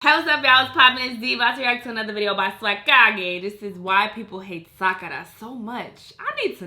Hey, what's up, y'all? It's poppin'. It's D. About to react to another video by Sakura. This is why people hate Sakura so much. I need to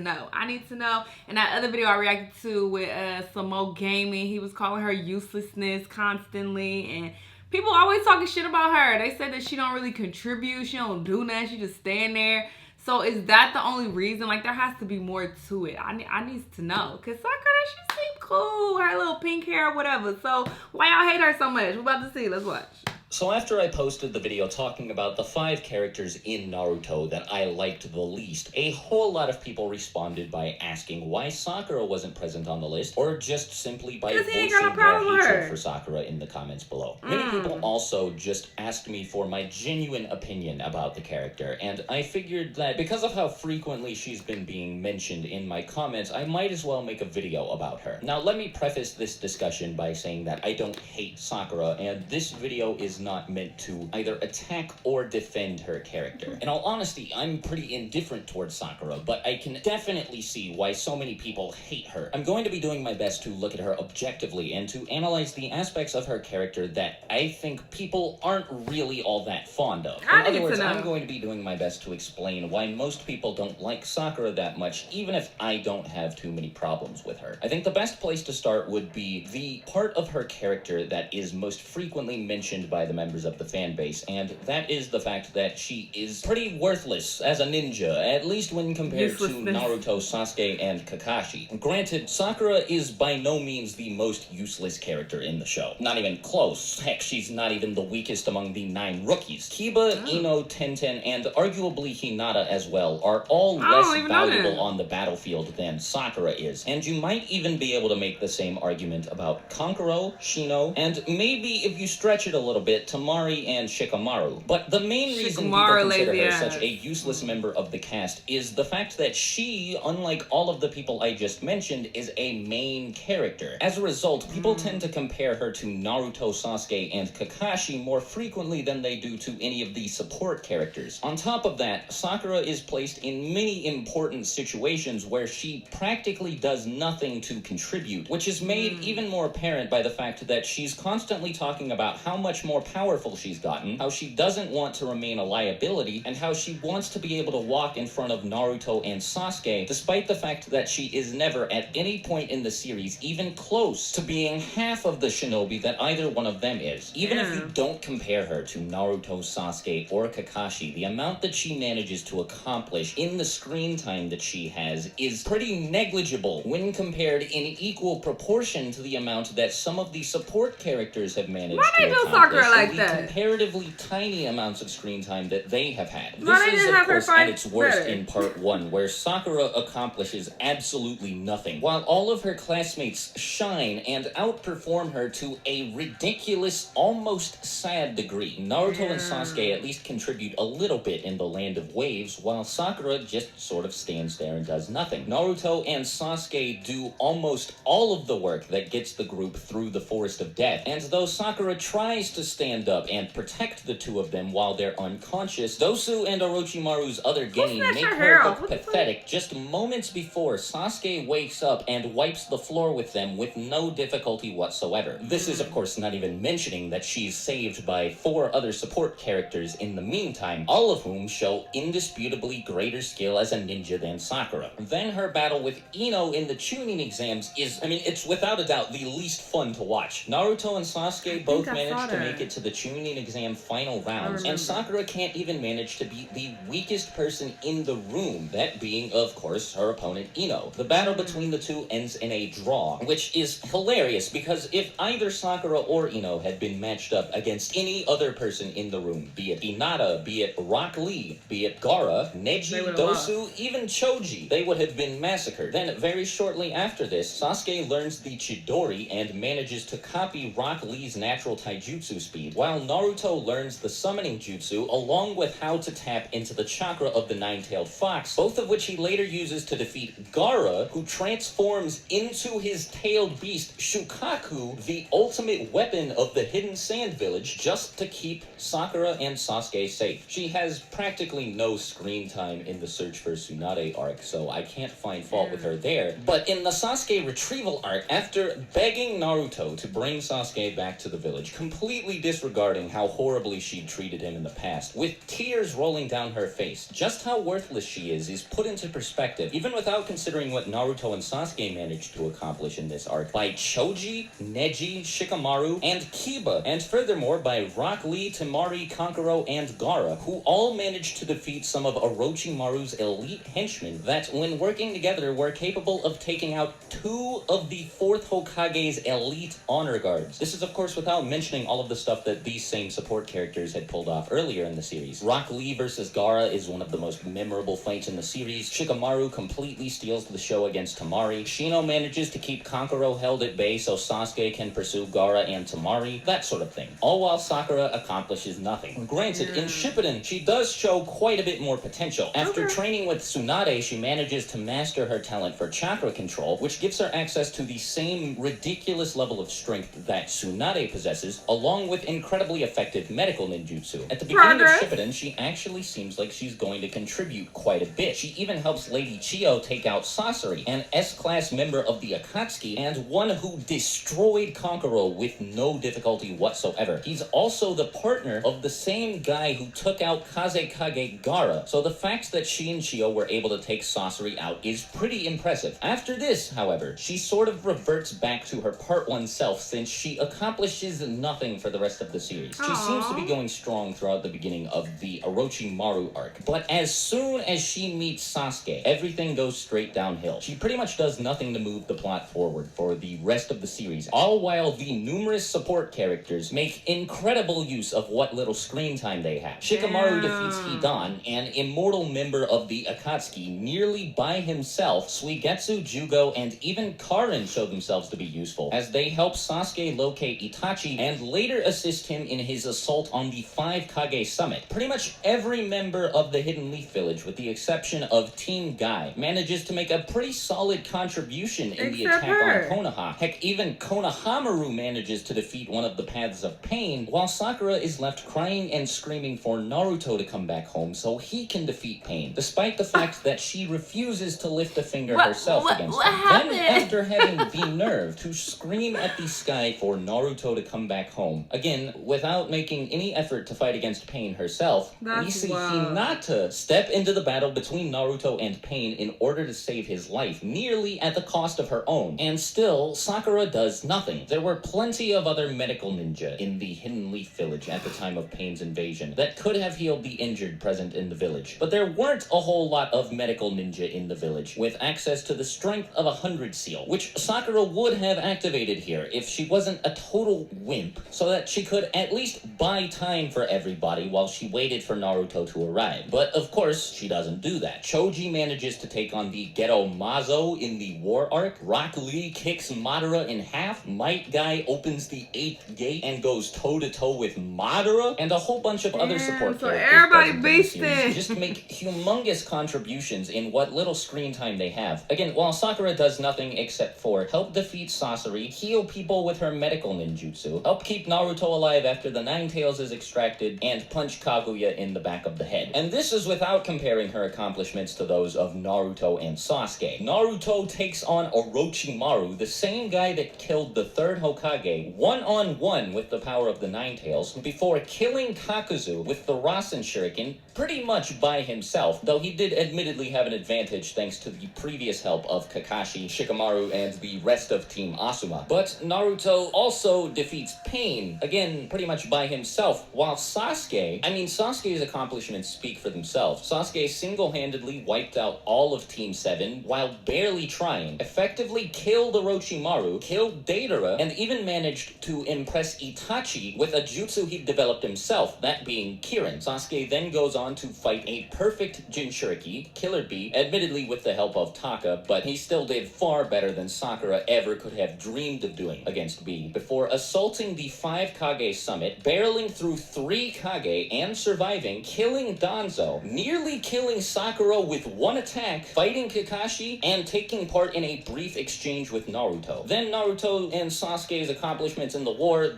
know. In that other video I reacted to with Samo Gaming, he was calling her uselessness constantly, and people always talking shit about her. They said that she don't really contribute. She don't do nothing. She just stand there. So is that the only reason? Like, there has to be more to it. I need to know. Because Sakura, she seemed cool. Her little pink hair or whatever. So why y'all hate her so much? We're about to see. Let's watch. So after I posted the video talking about the 5 characters in Naruto that I liked the least, a whole lot of people responded by asking why Sakura wasn't present on the list, or just simply by voicing their hatred for Sakura in the comments below. Many people also just asked me for my genuine opinion about the character, and I figured that because of how frequently she's been being mentioned in my comments, I might as well make a video about her. Now let me preface this discussion by saying that I don't hate Sakura, and this video is not meant to either attack or defend her character. In all honesty, I'm pretty indifferent towards Sakura, but I can definitely see why so many people hate her. I'm going to be doing my best to look at her objectively and to analyze the aspects of her character that I think people aren't really all that fond of. In other words, I'm going to be doing my best to explain why most people don't like Sakura that much, even if I don't have too many problems with her. I think the best place to start would be the part of her character that is most frequently mentioned by the members of the fan base, and that is the fact that she is pretty worthless as a ninja, at least when compared to Naruto, Sasuke, and Kakashi. Granted, Sakura is by no means the most useless character in the show. Not even close. Heck, she's not even the weakest among the 9 rookies. Kiba, Ino, Tenten, and arguably Hinata as well are all less valuable on the battlefield than Sakura is, and you might even be able to make the same argument about Kankuro, Shino, and maybe if you stretch it a little bit, Tamari and Shikamaru. But the main reason people consider her such a useless member of the cast is the fact that she, unlike all of the people I just mentioned, is a main character. As a result, people tend to compare her to Naruto, Sasuke, and Kakashi more frequently than they do to any of the support characters. On top of that, Sakura is placed in many important situations where she practically does nothing to contribute, which is made even more apparent by the fact that she's constantly talking about how much more powerful she's gotten, how she doesn't want to remain a liability, and how she wants to be able to walk in front of Naruto and Sasuke, despite the fact that she is never at any point in the series even close to being half of the shinobi that either one of them is. Even if you don't compare her to Naruto, Sasuke, or Kakashi, the amount that she manages to accomplish in the screen time that she has is pretty negligible when compared in equal proportion to the amount that some of the support characters have managed to accomplish. Like the comparatively tiny amounts of screen time that they have had. This is, of course, at its worst in part 1, where Sakura accomplishes absolutely nothing, while all of her classmates shine and outperform her to a ridiculous, almost sad degree. Naruto and Sasuke at least contribute a little bit in the Land of Waves, while Sakura just sort of stands there and does nothing. Naruto and Sasuke do almost all of the work that gets the group through the Forest of Death, and though Sakura tries to stand up and protect the two of them while they're unconscious, Dosu and Orochimaru's other Genin make her look pathetic just moments before Sasuke wakes up and wipes the floor with them with no difficulty whatsoever. This is, of course, not even mentioning that she's saved by 4 other support characters in the meantime, all of whom show indisputably greater skill as a ninja than Sakura. Then her battle with Ino in the Chunin exams is, it's without a doubt the least fun to watch. Naruto and Sasuke both managed to make it to the Chunin exam final rounds, and Sakura can't even manage to beat the weakest person in the room, that being, of course, her opponent Ino. The battle between the two ends in a draw, which is hilarious because if either Sakura or Ino had been matched up against any other person in the room, be it Hinata, be it Rock Lee, be it Gaara, Neji, Dosu, even Choji, they would have been massacred. Then, very shortly after this, Sasuke learns the Chidori and manages to copy Rock Lee's natural taijutsu speed, while Naruto learns the summoning jutsu along with how to tap into the chakra of the nine-tailed fox, both of which he later uses to defeat Gaara, who transforms into his tailed beast Shukaku, the ultimate weapon of the Hidden Sand Village, just to keep Sakura and Sasuke safe. She has practically no screen time in the Search for Tsunade arc, so I can't find fault with her there. But in the Sasuke retrieval arc, after begging Naruto to bring Sasuke back to the village, completely disregarding how horribly she treated him in the past, with tears rolling down her face. Just how worthless she is put into perspective, even without considering what Naruto and Sasuke managed to accomplish in this arc, by Choji, Neji, Shikamaru, and Kiba, and furthermore by Rock Lee, Temari, Kankuro, and Gaara, who all managed to defeat some of Orochimaru's elite henchmen that, when working together, were capable of taking out 2 of the 4th Hokage's elite honor guards. This is, of course, without mentioning all of the stuff that these same support characters had pulled off earlier in the series. Rock Lee versus Gaara is one of the most memorable fights in the series. Shikamaru completely steals the show against Temari. Shino manages to keep Kankuro held at bay so Sasuke can pursue Gaara and Temari, that sort of thing. All while Sakura accomplishes nothing. Granted, in Shippuden, she does show quite a bit more potential. After training with Tsunade, she manages to master her talent for chakra control, which gives her access to the same ridiculous level of strength that Tsunade possesses, along with incredibly effective medical ninjutsu. At the beginning of Shippuden, she actually seems like she's going to contribute quite a bit. She even helps Lady Chiyo take out Sasori, an S-class member of the Akatsuki, and one who destroyed Kankuro with no difficulty whatsoever. He's also the partner of the same guy who took out Kazekage Gaara, so the fact that she and Chiyo were able to take Sasori out is pretty impressive. After this, however, she sort of reverts back to her Part 1 self since she accomplishes nothing for the rest of the series. She seems to be going strong throughout the beginning of the Orochimaru arc, but as soon as she meets Sasuke, everything goes straight downhill. She pretty much does nothing to move the plot forward for the rest of the series, all while the numerous support characters make incredible use of what little screen time they have. Shikamaru defeats Hidan, an immortal member of the Akatsuki, nearly by himself. Suigetsu, Jugo, and even Karin show themselves to be useful, as they help Sasuke locate Itachi and later assist him in his assault on the 5 Kage summit. Pretty much every member of the Hidden Leaf Village, with the exception of Team Guy, manages to make a pretty solid contribution in the attack on Konoha. Heck, even Konohamaru manages to defeat one of the Paths of Pain, while Sakura is left crying and screaming for Naruto to come back home so he can defeat Pain, despite the fact that she refuses to lift a finger herself against him. Then, after having the nerve to scream at the sky for Naruto to come back home, again, without making any effort to fight against Pain herself, we see Hinata step into the battle between Naruto and Pain in order to save his life, nearly at the cost of her own. And still, Sakura does nothing. There were plenty of other medical ninja in the Hidden Leaf Village at the time of Pain's invasion that could have healed the injured present in the village. But there weren't a whole lot of medical ninja in the village, with access to the strength of 100 seal, which Sakura would have activated here if she wasn't a total wimp, so that she could at least buy time for everybody while she waited for Naruto to arrive. But of course, she doesn't do that. Choji manages to take on the Ghetto Mazo in the war arc, Rock Lee kicks Madara in half, Might Guy opens the 8th gate and goes toe-to-toe with Madara, and a whole bunch of other support characters everybody beasting. just make humongous contributions in what little screen time they have. Again, while Sakura does nothing except for help defeat Sasori, heal people with her medical ninjutsu, help keep Naruto alive after the Nine Tails is extracted, and punch Kaguya in the back of the head. And this is without comparing her accomplishments to those of Naruto and Sasuke. Naruto takes on Orochimaru, the same guy that killed the 3rd Hokage, one-on-one with the power of the Nine Tails, before killing Kakuzu with the Rasen Shuriken pretty much by himself, though he did admittedly have an advantage thanks to the previous help of Kakashi, Shikamaru, and the rest of Team Asuma. But Naruto also defeats Pain, again, pretty much by himself, while Sasuke's accomplishments speak for themselves. Sasuke single-handedly wiped out all of Team 7 while barely trying, effectively killed Orochimaru, killed Deidara, and even managed to impress Itachi with a jutsu he developed himself, that being Kirin. Sasuke then goes on to fight a perfect Jinchuriki, Killer Bee, admittedly with the help of Taka, but he still did far better than Sakura ever could have dreamed of doing against Bee, before assaulting the 5 Kage summit, barreling through 3 Kage, and surviving, killing Danzo, nearly killing Sakura with one attack, fighting Kakashi, and taking part in a brief exchange with Naruto. Then Naruto and Sasuke's accomplishments in the war,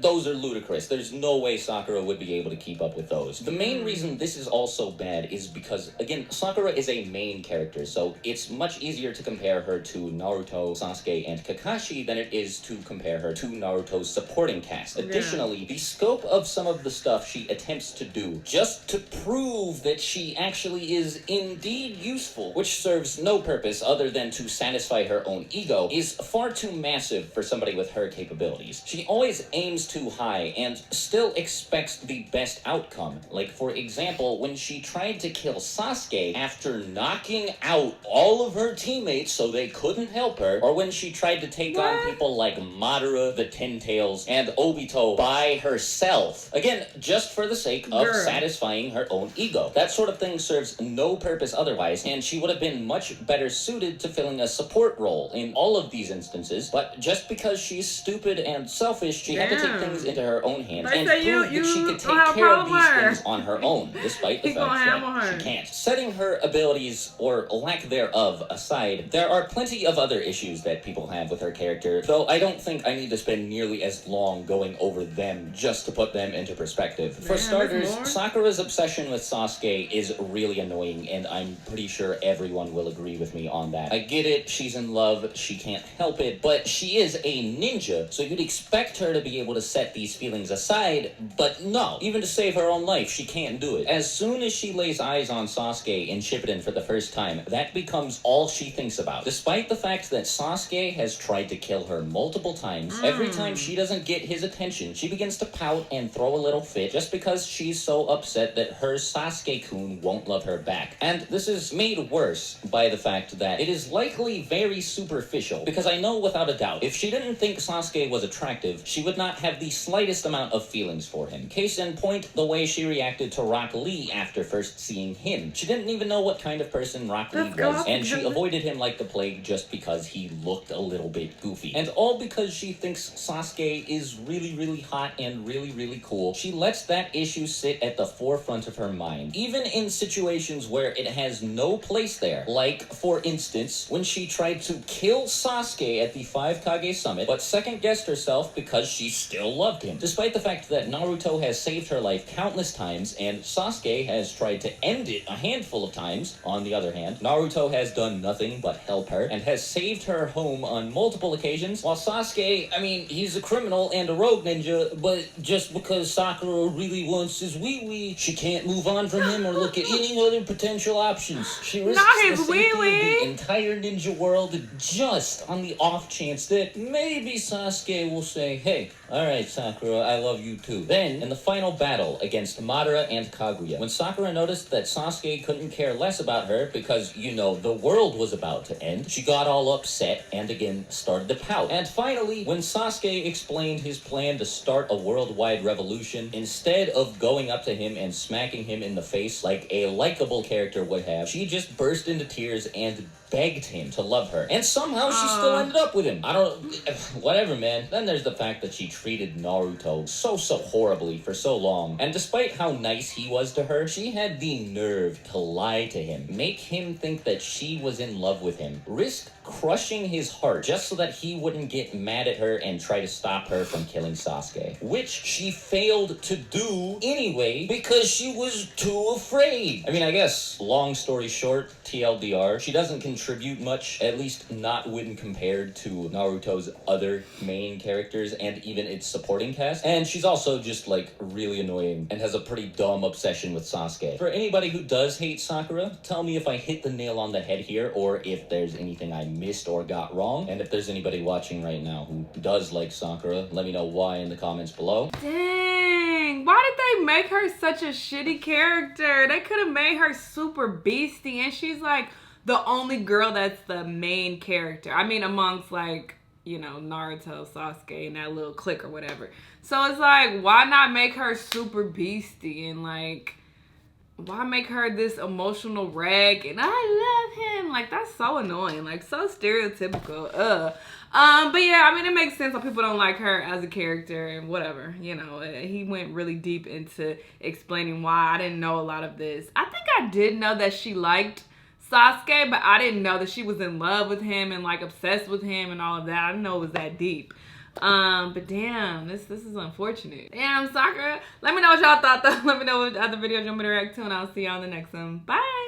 those are ludicrous. There's no way Sakura would be able to keep up with those. The main reason this is all so bad is because, again, Sakura is a main character, so it's much easier to compare her to Naruto, Sasuke, and Kakashi than it is to compare her to Naruto's supporting cast. Additionally, Additionally, the scope of some of the stuff she attempts to do, just to prove that she actually is indeed useful, which serves no purpose other than to satisfy her own ego, is far too massive for somebody with her capabilities. She always aims too high and still expects the best outcome. Like, for example, when she tried to kill Sasuke after knocking out all of her teammates so they couldn't help her, or when she tried to take on people like Madara, the Ten Tails, and Obito by herself. Again, just for the sake of satisfying her own ego. That sort of thing serves no purpose otherwise, and she would have been much better suited to filling a support role in all of these instances, but just because she's stupid and selfish, she had to take things into her own hands and prove that she could take care of these things on her own, despite the fact that she can't. Setting her abilities, or lack thereof, aside, there are plenty of other issues that people have with her character, though I don't think I need to spend nearly as long going over them just to put them into perspective. For starters, Sakura's obsession with Sasuke is really annoying, and I'm pretty sure everyone will agree with me on that. I get it, she's in love, she can't help it, but she is a ninja, so you'd expect her to be able to set these feelings aside, but no. Even to save her own life, she can't do it. As soon as she lays eyes on Sasuke in Shippuden for the first time, that becomes all she thinks about. Despite the fact that Sasuke has tried to kill her multiple times, every time she doesn't get his attention, she begins to pout and throw a little fit just because she's so upset that her Sasuke-kun won't love her back. And this is made worse by the fact that it is likely very superficial, because I know without a doubt, if she didn't think Sasuke was attractive, she would not have the slightest amount of feelings for him. Case in point, the way she reacted to Rock Lee after first seeing him. She didn't even know what kind of person Rock Lee was, and she avoided him like the plague just because he looked a little bit goofy. And all because she thinks Sasuke is really, really hot and really, really cool. She lets that issue sit at the forefront of her mind, even in situations where it has no place there. Like, for instance, when she tried to kill Sasuke at the 5 Kage Summit, but second-guessed herself because she still loved him. Despite the fact that Naruto has saved her life countless times, and Sasuke has tried to end it a handful of times, on the other hand, Naruto has done nothing but help her, and has saved her home on multiple occasions, while Sasuke, I mean, he's a criminal and a rogue ninja, but just because Sakura really wants his wee-wee, she can't move on from him or look at any other potential options. She risks the safety of the entire ninja world just on the off chance that maybe Sasuke will say, hey, alright Sakura, I love you too. Then, in the final battle against Madara and Kaguya, when Sakura noticed that Sasuke couldn't care less about her because, you know, the world was about to end, she got all upset and again started to pout. And finally, when Sasuke explained his plan to start a worldwide revolution, instead of going up to him and smacking him in the face like a likable character would have, she just burst into tears and begged him to love her. And somehow she still ended up with him. I don't... whatever, man. Then there's the fact that she treated Naruto so horribly for so long. And despite how nice he was to her, she had the nerve to lie to him, make him think that she was in love with him, risk crushing his heart just so that he wouldn't get mad at her and try to stop her from killing Sasuke. Which she failed to do anyway because she was too afraid. I mean, I guess, long story short, TLDR, she doesn't contribute much, at least not when compared to Naruto's other main characters and even its supporting cast. And she's also just, like, really annoying and has a pretty dumb obsession with Sasuke. For anybody who does hate Sakura, tell me if I hit the nail on the head here or if there's anything I missed or got wrong. And if there's anybody watching right now who does like Sakura, let me know why in the comments below. Dang, why did they make her such a shitty character? They could have made her super beastie, and she's like the only girl that's the main character. I mean, amongst, like, you know, Naruto, Sasuke, and that little clique or whatever. So it's like, why not make her super beastie and, like, why make her this emotional wreck and I love him? Like, that's so annoying. Like, so stereotypical. But yeah, I mean, it makes sense why people don't like her as a character and whatever. You know, he went really deep into explaining why. I didn't know a lot of this. I think I did know that she liked Sasuke, but I didn't know that she was in love with him and, like, obsessed with him and all of that. I didn't know it was that deep. But damn, this is unfortunate. Damn, Sakura. Let me know what y'all thought, though. Let me know what other videos you want me to react to, and I'll see y'all in the next one. Bye!